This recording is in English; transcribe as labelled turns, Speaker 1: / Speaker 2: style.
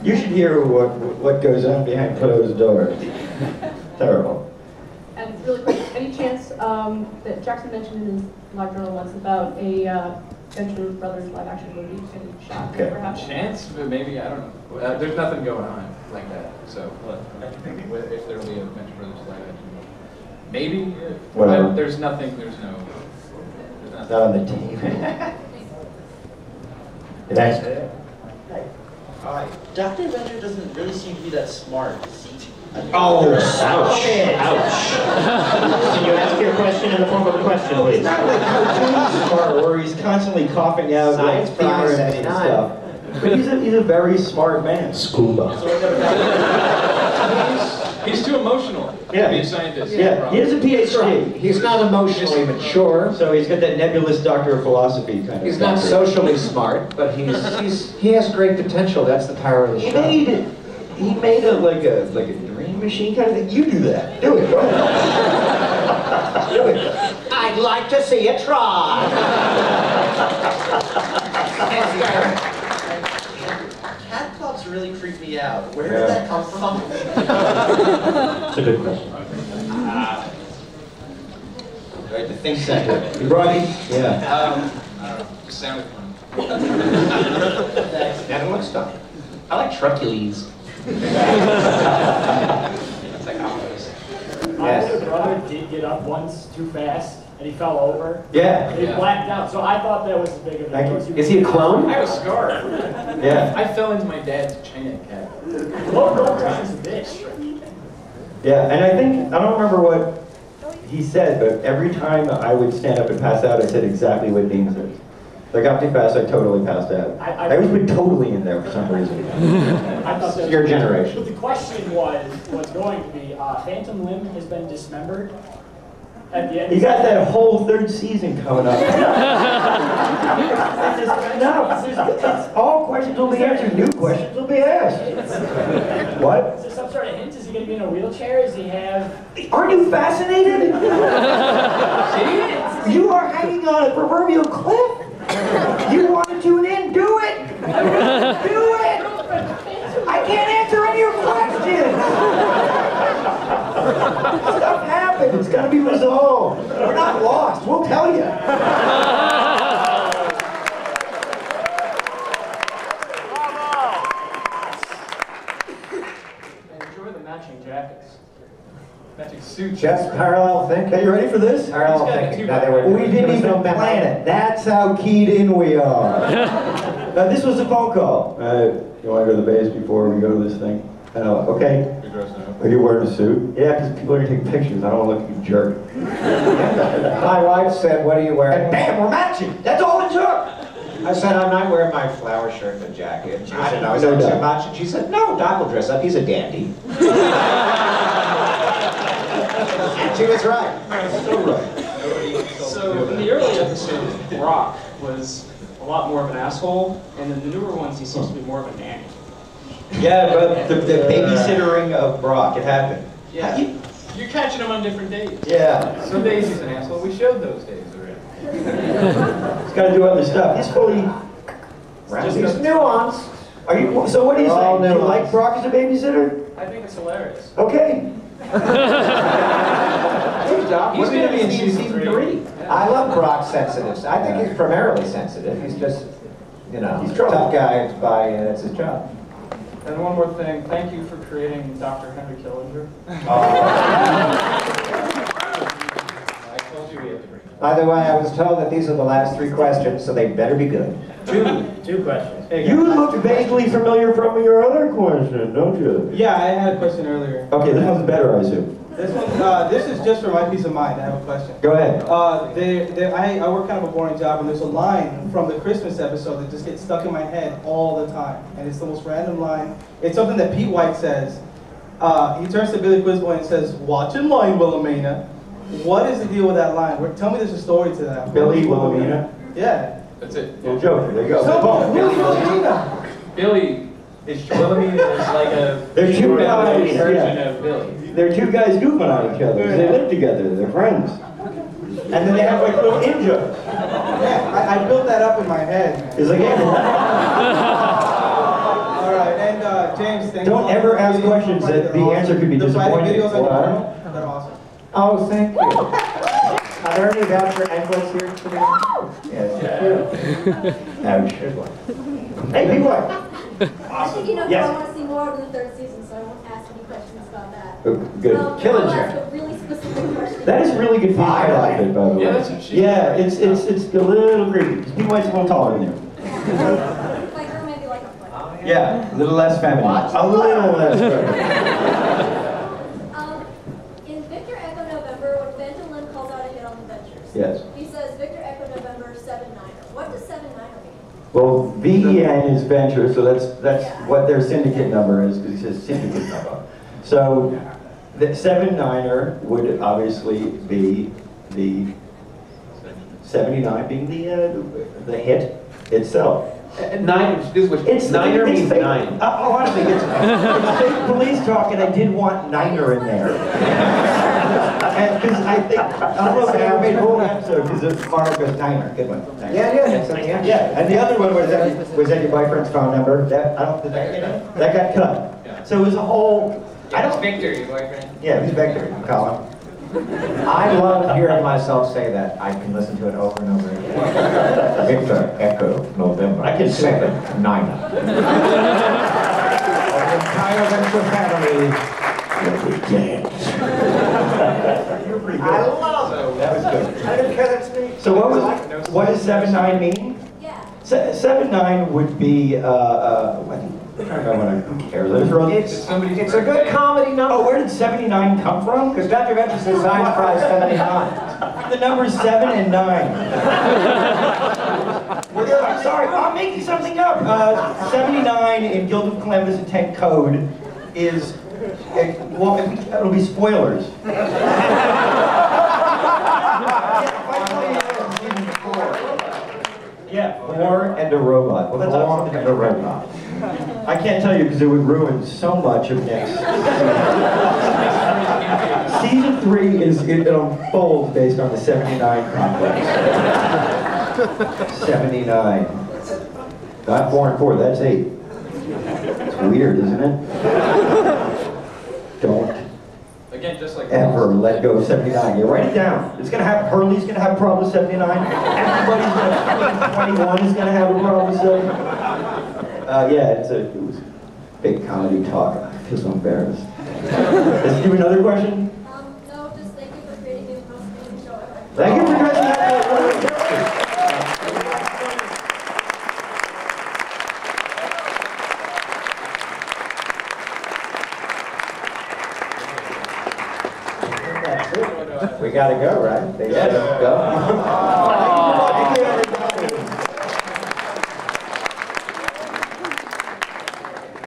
Speaker 1: You should hear what goes on behind closed doors. Terrible.
Speaker 2: And really quick, any chance that Jackson mentioned in his live journal once about a Benjamin Brothers live action movie getting shot, perhaps?
Speaker 3: Chance? Maybe, I don't know. There's nothing going on like that, so if there'll be a Benjamin Brothers live action movie. Maybe, but there's nothing, there's no...
Speaker 1: It's not on the team. Thanks.
Speaker 4: Dr. Avenger doesn't really seem to be that smart.
Speaker 5: Oh, ouch. Ouch. Can you ask your question in the form of a question, please?
Speaker 1: It's not like cartoon smart where he's constantly coughing out
Speaker 5: Science
Speaker 1: like theorems and stuff. But he's a very smart man.
Speaker 5: Scuba.
Speaker 3: He's too emotional to be a scientist.
Speaker 1: Yeah, he has a PhD.
Speaker 5: He's not emotionally mature.
Speaker 1: So he's got that nebulous doctor of philosophy kind of.
Speaker 5: He's not socially smart, but he has great potential. That's the power of the show.
Speaker 1: He made like a dream machine kind of thing. You do that. Do it. Go ahead. Do it.
Speaker 5: I'd like to see it try.
Speaker 4: Cat clubs really creep me out. Where did that come from?
Speaker 5: It's a good question.
Speaker 1: Right, the think center. You brought me? Yeah.
Speaker 3: Just sounded fun.
Speaker 5: And it looks fun. I like trucules.
Speaker 3: It's like ominous.
Speaker 6: My older brother did get up once too fast, and he fell over.
Speaker 1: Yeah.
Speaker 6: And he blacked out, so I thought that was as big of a deal.
Speaker 5: Is he a clone?
Speaker 3: I have a scar.
Speaker 1: Yeah.
Speaker 3: I fell into my dad's China cat.
Speaker 6: Low is a bitch.
Speaker 1: Yeah, and I don't remember what he said, but every time I would stand up and pass out, I said exactly what Dean said. If I got too fast, I totally passed out. I always put totally in there for some reason.
Speaker 6: I thought that
Speaker 1: Your generation.
Speaker 6: But the question was going to be, Phantom Limb has been dismembered at the end.
Speaker 1: You got that whole third season coming up. All questions will be answered. New questions will be asked. What?
Speaker 6: Is there some sort of hint? Is he going to be in a wheelchair? Does he have...
Speaker 1: Aren't you fascinated? You are hanging on a proverbial cliff. You want to tune in? Do it! Do it! I can't answer any of your questions! Stuff happened. It's got to be resolved. We're not lost. We'll tell you.
Speaker 6: Enjoy the matching jackets.
Speaker 3: Matching suits.
Speaker 1: That's parallel thinking. Are you ready for this?
Speaker 5: Parallel thinking.
Speaker 1: We didn't even plan it. That's how keyed in we are. This was a phone call. You want to go to the base before we go to this thing? Okay.
Speaker 3: You're dressing up.
Speaker 1: Are you wearing a suit? Yeah, because people are going to take pictures. I don't want to look like a jerk.
Speaker 5: My wife said, what are you wearing?
Speaker 1: And bam, we're matching. That's all it took.
Speaker 5: I said, I'm not wearing my flower shirt and jacket. And she said, no, is that too much? And she said, no, Doc will dress up. He's a dandy. And she was right.
Speaker 1: So right.
Speaker 7: So in the early episodes, Brock was a lot more of an asshole, and in the newer ones, he seems to be more of a nanny.
Speaker 1: Yeah, but the babysittering of Brock, it happened.
Speaker 3: Yeah. You're catching him on different days.
Speaker 1: Yeah.
Speaker 3: Some days he's an asshole. We showed those days already.
Speaker 1: He's got to do other stuff. He's fully...
Speaker 5: Just nuance.
Speaker 1: Are you? So what do you
Speaker 5: All
Speaker 1: say? Do you
Speaker 5: nuance.
Speaker 1: like Brock as a babysitter?
Speaker 3: I think it's hilarious.
Speaker 1: Okay.
Speaker 5: He's going to be in season 3. I love Brock's sensitives. I think he's primarily sensitive. He's just, you know,
Speaker 1: He's
Speaker 5: a
Speaker 1: trouble.
Speaker 5: tough guy by that's his job.
Speaker 7: And one more thing, thank you for creating Dr. Henry Killinger.
Speaker 3: I told you we had to bring it.
Speaker 5: By the way, I was told that these are the last 3 questions, so they better be good.
Speaker 8: Two questions.
Speaker 1: You look vaguely familiar from your other question, don't you?
Speaker 9: Yeah, I had a question earlier.
Speaker 1: Okay, this one's better, I assume.
Speaker 9: This one, this is just for my peace of mind. I have a question.
Speaker 1: Go ahead.
Speaker 9: I work kind of a boring job, and there's a line from the Christmas episode that just gets stuck in my head all the time, and it's the most random line. It's something that Pete White says. He turns to Billy Quizboy and says, "Watch in line, Wilhelmina." What is the deal with that line? Tell me there's a story to that.
Speaker 1: Billy Wilhelmina?
Speaker 9: Yeah.
Speaker 3: That's it.
Speaker 1: Little joke. There you go.
Speaker 9: Billy Wilhelmina.
Speaker 3: Billy is Wilhelmina is like a
Speaker 1: They're two guys.
Speaker 3: version
Speaker 1: Yeah.
Speaker 3: of Billy.
Speaker 1: They're two guys goofing on each other. They live together. They're friends. And then they have like little in-jokes.
Speaker 9: Yeah, I built that up in my head, man.
Speaker 1: It's like,
Speaker 9: All right. James, thank
Speaker 1: Don't
Speaker 9: you.
Speaker 1: ever ask questions that the answer could be
Speaker 9: The Friday
Speaker 1: disappointing.
Speaker 9: videos on your
Speaker 5: What?
Speaker 9: channel, they're awesome.
Speaker 5: Oh, thank you. Are there any voucher envelopes here today? Yes. Ouch. Here's one.
Speaker 1: Hey, be what?
Speaker 10: I think you know
Speaker 1: Yes.
Speaker 10: I want to see more of the third season, so I won't ask any questions about that.
Speaker 1: Good.
Speaker 10: I'll
Speaker 5: Killinger.
Speaker 10: ask a really specific question.
Speaker 1: That is really good feedback outfit, by the way.
Speaker 3: Yeah, that's what she-
Speaker 1: Yeah, it's a little creepy. P. White's a little taller than you.
Speaker 10: Like her, maybe like a foot.
Speaker 1: Yeah, a little less feminine. A little less feminine.
Speaker 10: In Victor Echo November, when Phantom Limb calls out a hit on the Ventures,
Speaker 1: Yes.
Speaker 10: he says Victor Echo November 7-9er. What does 7-9er mean?
Speaker 1: Well, VEN is venture, so that's what their syndicate number is, because he says syndicate number. So the 7-9er would obviously be the 79 being the hit itself.
Speaker 5: Nine, this was, niner means
Speaker 1: fake,
Speaker 5: nine.
Speaker 1: honestly, it's fake police talk, and I did want niner in there. And because I think, I don't know if I ever made a whole episode, because Mark goes niner, good one. Niner.
Speaker 5: Yeah.
Speaker 1: Yeah, and the other one was that your boyfriend's phone number? That I don't that got cut.
Speaker 3: Yeah.
Speaker 1: So it was a whole. I don't.
Speaker 4: Victor, your boyfriend.
Speaker 1: Yeah, it was Vector, Colin.
Speaker 5: I love hearing myself say that. I can listen to it over and over again. Victor Echo November.
Speaker 1: I can say it.
Speaker 5: 7-9er. The entire Venture family will be dead.
Speaker 1: You're pretty good.
Speaker 5: I love it.
Speaker 1: That was good.
Speaker 5: I don't care, that's me.
Speaker 1: So what does 7-9 mean?
Speaker 10: Yeah.
Speaker 1: 7-9 would be I think I'm trying to remember who cares. I was wrong.
Speaker 5: It's a good comedy number.
Speaker 1: Oh, where did 79 come from?
Speaker 5: Because Dr. Venture's design prize 79.
Speaker 1: The numbers 7 and 9. I'm sorry, I'm making something up. 79 in Guild of Columbus and 10 code is, well, it'll be spoilers. Yeah, Thor and a robot. Well, that's
Speaker 5: Thor
Speaker 1: awesome.
Speaker 5: and a robot.
Speaker 1: I can't tell you because it would ruin so much of next season. Season 3 it unfolds based on the 79 complex. 79. Not 4 and 4, that's 8. It's weird, isn't it? Don't
Speaker 3: Again, just like
Speaker 1: ever let go of 79. You write it down. It's gonna have Hurley's gonna have a problem with 79. Everybody's gonna 21 is gonna have a problem with 79. Yeah, it was big comedy talk. I feel so embarrassed. Let's do another question.
Speaker 10: No, just thank you for creating the most amazing show ever.
Speaker 1: Thank you for dressing up for one of the characters.
Speaker 5: We gotta go, right? They gotta go.